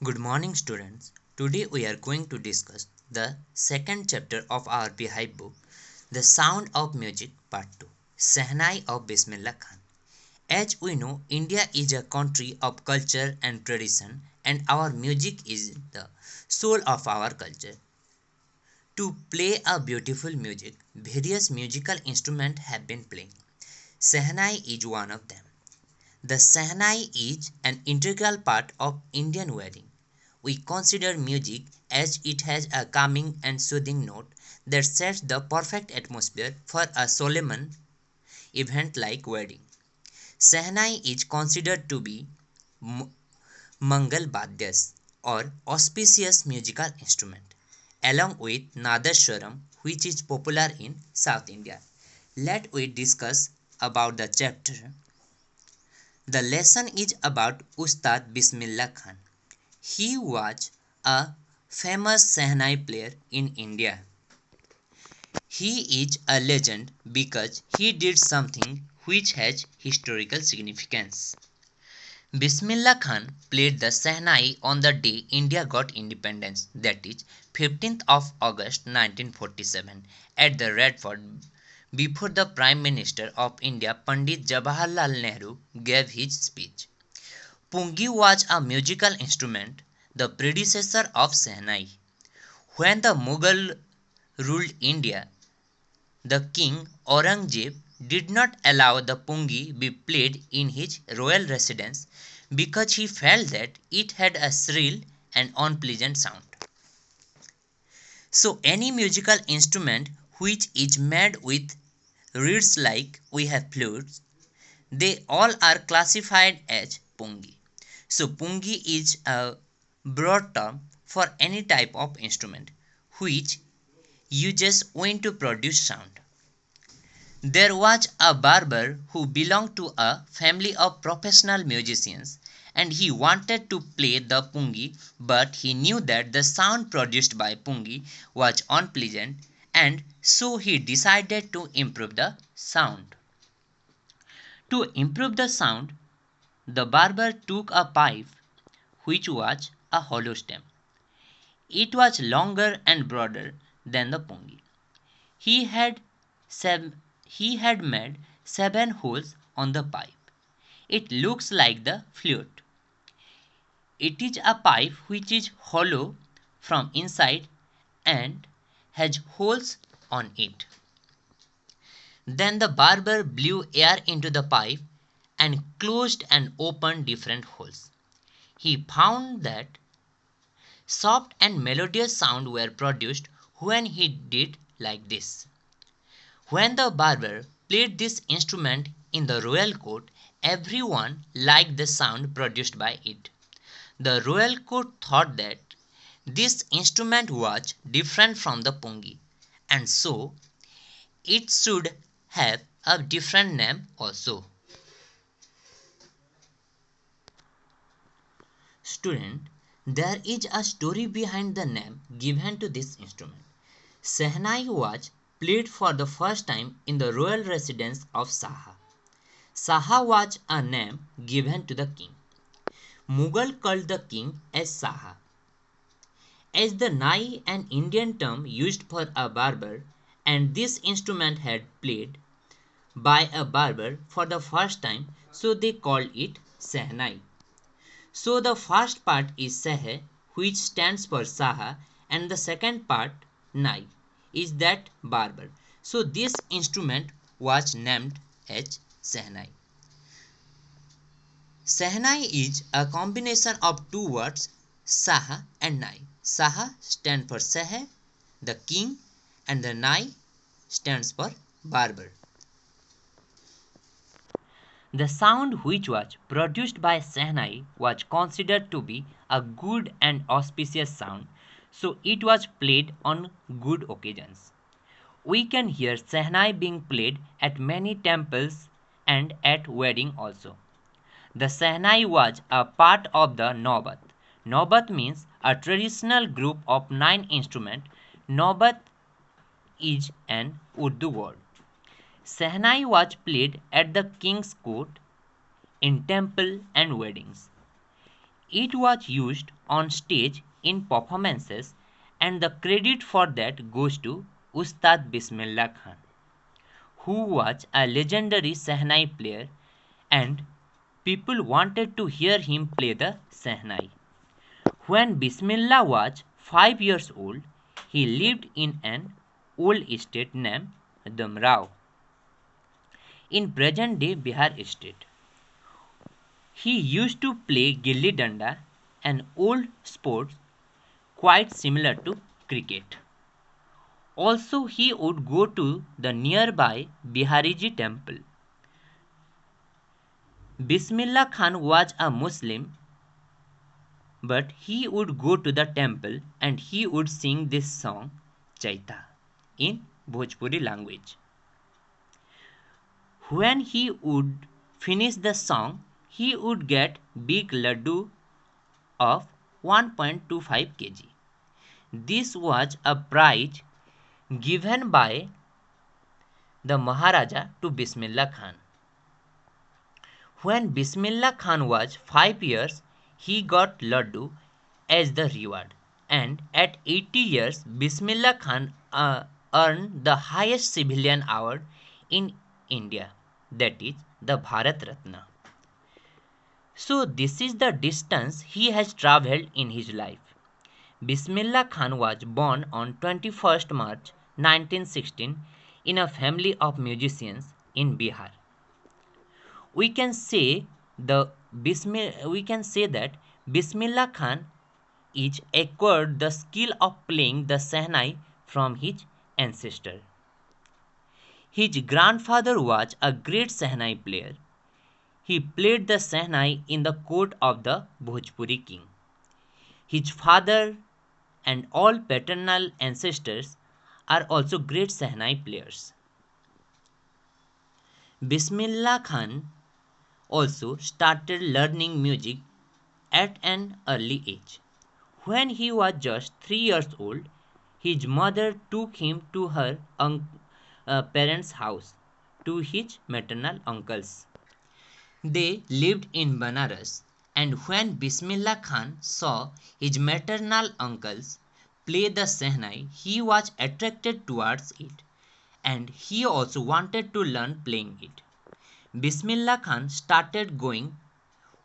Good morning, students. Today we are going to discuss the second chapter of our Beehive book, The Sound of Music Part 2, Sehnai of Bismillah Khan. As we know, India is a country of culture and tradition, and our music is the soul of our culture. To play a beautiful music, various musical instruments have been playing. Sehnai is one of them. The Sehnai is an integral part of Indian wedding. We consider music as it has a calming and soothing note that sets the perfect atmosphere for a solemn event like wedding. Sehnai is considered to be Mangal Badyas or auspicious musical instrument, along with Nadaswaram, which is popular in South India. Let we discuss about the chapter. The lesson is about Ustad Bismillah Khan. He was a famous Sehnai player in India. He is a legend because he did something which has historical significance. Bismillah Khan played the Sehnai on the day India got independence, that is 15th of August 1947, at the Red Fort before the Prime Minister of India Pandit Jawaharlal Nehru gave his speech. Pungi was a musical instrument, the predecessor of Sehnai. When the Mughal ruled India, the king Aurangzeb did not allow the pungi be played in his royal residence because he felt that it had a shrill and unpleasant sound. So any musical instrument which is made with reeds like we have flutes, they all are classified as pungi. So pungi is a broad term for any type of instrument which uses wind to produce sound. There was a barber who belonged to a family of professional musicians, and he wanted to play the pungi, but he knew that the sound produced by pungi was unpleasant, and so he decided to improve the sound. To improve the sound, the barber took a pipe which was a hollow stem. It was longer and broader than the pungi. He had he had made 7 holes on the pipe. It looks like the flute. It is a pipe which is hollow from inside and has holes on it. Then the barber blew air into the pipe and closed and opened different holes. He found that soft and melodious sound were produced when he did like this. When the barber played this instrument in the royal court, everyone liked the sound produced by it. The royal court thought that this instrument was different from the pungi, and so it should have a different name also. Student, there is a story behind the name given to this instrument. Sehnai was played for the first time in the royal residence of Saha. Saha was a name given to the king. Mughal called the king as Saha. As the Nai an Indian term used for a barber, and this instrument had played by a barber for the first time, so they called it Sehnai. So the first part is Seh, which stands for Saha, and the second part, Nai, is that barber. So this instrument was named as Sehnai. Sehnai is a combination of two words, Saha and Nai. Saha stands for Seh, the king, and the Nai stands for barber. The sound which was produced by Sehnai was considered to be a good and auspicious sound, so it was played on good occasions. We can hear Sehnai being played at many temples and at wedding also. The Sehnai was a part of the Naubat. Naubat means a traditional group of 9 instruments. Naubat is an Urdu word. Sehnai was played at the king's court, in temple and weddings. It was used on stage in performances, and the credit for that goes to Ustad Bismillah Khan, who was a legendary Sehnai player, and people wanted to hear him play the Sehnai. When Bismillah was 5 years old, he lived in an old estate named Damrao in present-day Bihar state. He used to play gilli danda, an old sport quite similar to cricket. Also, he would go to the nearby Bihariji temple. Bismillah Khan was a Muslim, but he would go to the temple and he would sing this song Chaita in Bhojpuri language. When he would finish the song, he would get big laddu of 1.25 kg. This was a prize given by the Maharaja to Bismillah Khan. When Bismillah Khan was 5 years, he got laddu as the reward, and at 80 years, Bismillah Khan earned the highest civilian award in India, that is the Bharat Ratna. So this is the distance he has travelled in his life. Bismillah Khan was born on 21st March 1916 in a family of musicians in Bihar. We can say that Bismillah Khan is acquired the skill of playing the Sehnai from his ancestor. His grandfather was a great Sehnai player. He played the Sehnai in the court of the Bhojpuri king. His father and all paternal ancestors are also great Sehnai players. Bismillah Khan also started learning music at an early age. When he was just 3 years old, his mother took him to her parents' house, to his maternal uncles. They lived in Banaras, and when Bismillah Khan saw his maternal uncles play the Sehnai, he was attracted towards it, and he also wanted to learn playing it. Bismillah Khan started going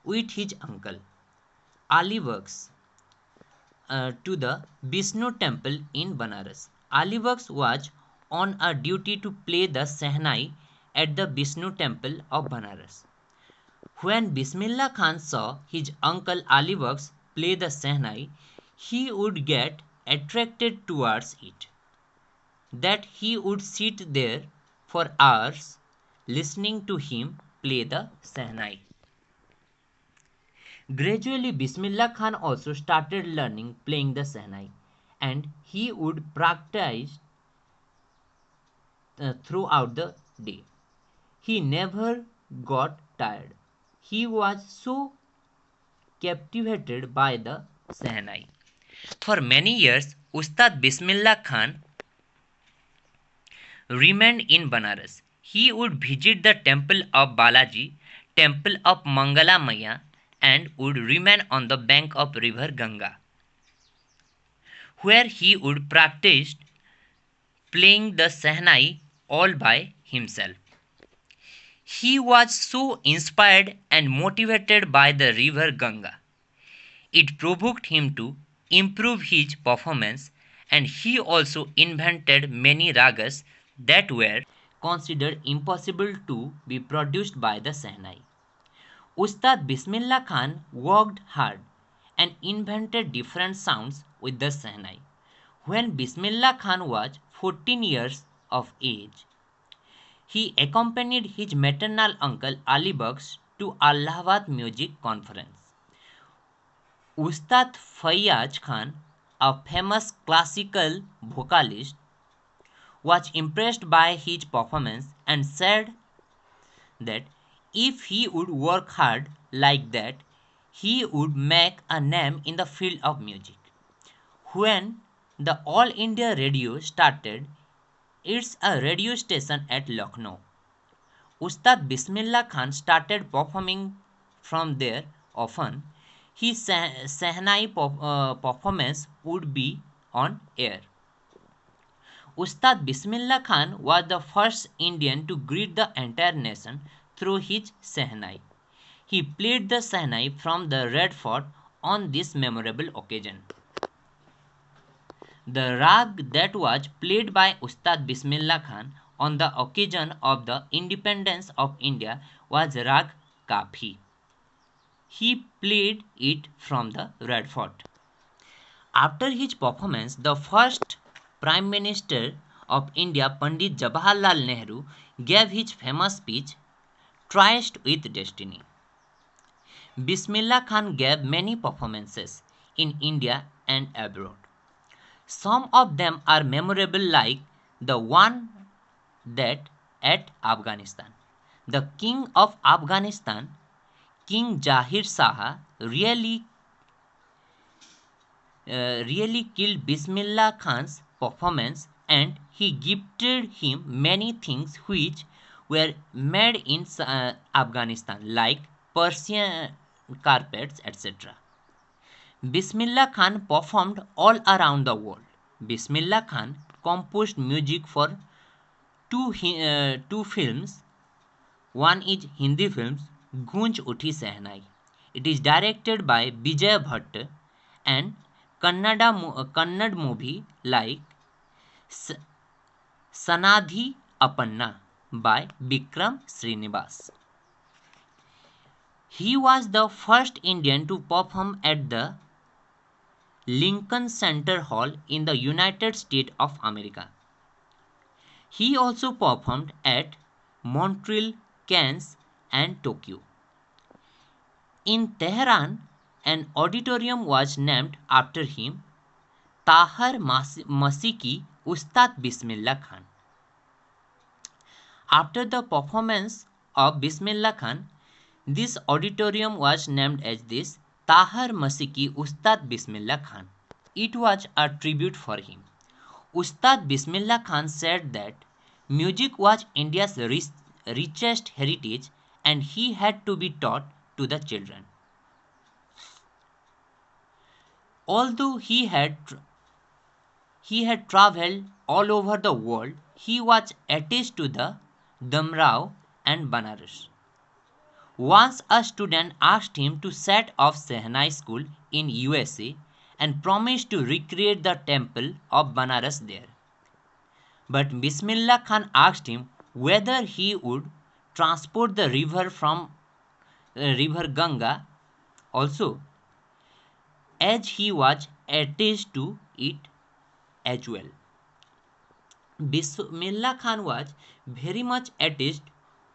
with his uncle Ali Works to the Vishnu temple in Banaras. Ali Works was on a duty to play the Sehnai at the Vishnu temple of Banaras. When Bismillah Khan saw his uncle Ali Works play the Sehnai, he would get attracted towards it, that he would sit there for hours listening to him play the Sehnai. Gradually, Bismillah Khan also started learning playing the Sehnai, and he would practice throughout the day. He never got tired. He was so captivated by the Sehnai. For many years, Ustad Bismillah Khan remained in Banaras. He would visit the temple of Balaji, temple of Mangala Maya, and would remain on the bank of river Ganga, where he would practice playing the Sehnai all by himself. He was so inspired and motivated by the river Ganga. It provoked him to improve his performance, and he also invented many ragas that were considered impossible to be produced by the Sehnai. Ustad Bismillah Khan worked hard and invented different sounds with the Sehnai. When Bismillah Khan was 14 years of age, he accompanied his maternal uncle Ali Baksh to Allahabad Music Conference. Ustad Fayyaz Khan, a famous classical vocalist, was impressed by his performance and said that if he would work hard like that, he would make a name in the field of music. When the All India Radio started, it's a radio station at Lucknow. Ustad Bismillah Khan started performing from there often. his Sehnai performance would be on air. Ustad Bismillah Khan was the first Indian to greet the entire nation through his Sehnai. He played the Sehnai from the Red Fort on this memorable occasion. The rag that was played by Ustad Bismillah Khan on the occasion of the independence of India was Rag Kafi. He played it from the Red Fort. After his performance, the first Prime Minister of India, Pandit Jawaharlal Nehru, gave his famous speech, Tryst with Destiny. Bismillah Khan gave many performances in India and abroad. Some of them are memorable, like the one that at Afghanistan. The king of Afghanistan, King Zahir Shah, really killed Bismillah Khan's performance, and he gifted him many things which were made in Afghanistan, like Persian carpets, etc. Bismillah Khan performed all around the world. Bismillah Khan composed music for two films. One is Hindi films Gunj Uthi Sehnai. It is directed by Vijay Bhatt, and Kannada movie like Sanadhi Apanna by Vikram Srinivas. He was the first Indian to perform at the Lincoln Center Hall in the United States of America. He also performed at Montreal, Cannes, and Tokyo. In Tehran, an auditorium was named after him, Tahar Masiki Ustad Bismillah Khan. After the performance of Bismillah Khan, this auditorium was named as this Tahar Masiki Ustad Bismillah Khan. It was a tribute for him. Ustad Bismillah Khan said that music was India's richest heritage and he had to be taught to the children. Although he had travelled all over the world, he was attached to the Damrao and Banaras. Once a student asked him to set up Sehnai school in USA and promised to recreate the temple of Banaras there. But Bismillah Khan asked him whether he would transport the river from river Ganga also, as he was attached to it as well. Bismillah Khan was very much attached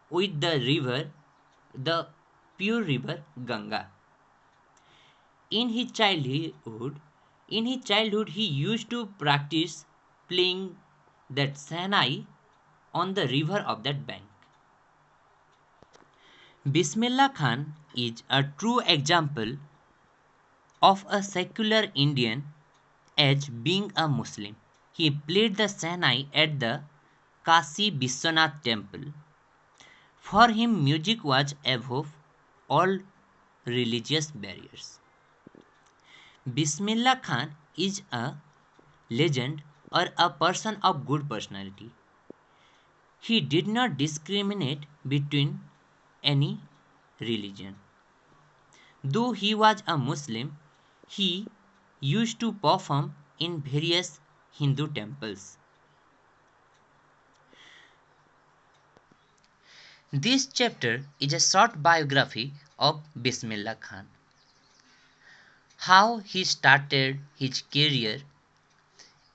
with the pure river Ganga. In his childhood, he used to practice playing that Sehnai on the river of that bank. Bismillah Khan is a true example of a secular Indian as being a Muslim. He played the Sehnai at the Kashi Vishwanath temple. For him, music was above all religious barriers. Bismillah Khan is a legend or a person of good personality. He did not discriminate between any religion. Though he was a Muslim, he used to perform in various Hindu temples. This chapter is a short biography of Bismillah Khan. How he started his career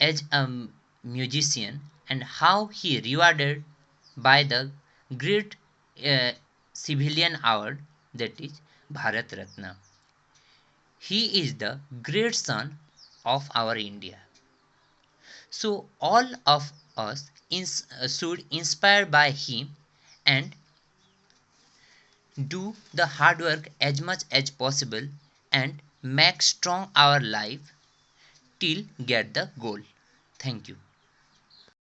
as a musician and how he rewarded by the great civilian award, that is Bharat Ratna. He is the great son of our India. So all of us should inspire by him and do the hard work as much as possible and make strong our life till get the goal. Thank you.